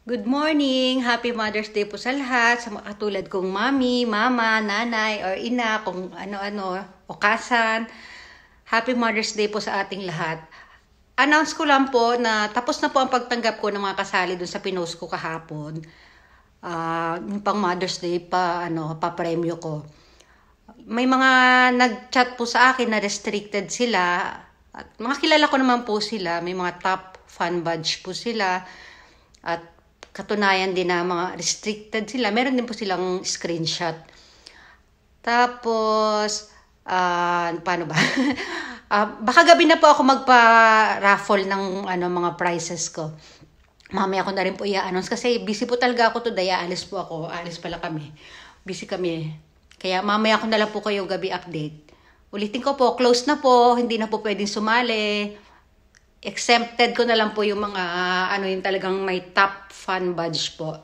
Good morning! Happy Mother's Day po sa lahat, sa mga katulad kong mami, mama, nanay, or ina, kung ano-ano, okasan. Happy Mother's Day po sa ating lahat. Announce ko lang po na tapos na po ang pagtanggap ko ng mga kasali dun sa pinost ko kahapon. Yung pang Mother's Day pa-premyo ko. May mga nag-chat po sa akin na restricted sila. At mga kilala ko naman po sila. May mga top fan badge po sila. At katunayan din na mga restricted sila. Meron din po silang screenshot. Tapos, paano ba? Baka gabi na po ako magpa-raffle ng mga prizes ko. Mamaya ko na rin po i-announce kasi busy po talaga ako today. Alis po ako. Alis pala kami. Busy kami. Kaya mamaya ko na lang po kayo gabi update. Ulitin ko po, close na po. Hindi na po pwedeng sumali. Exempted ko na lang po yung mga yung talagang may top fan badge po.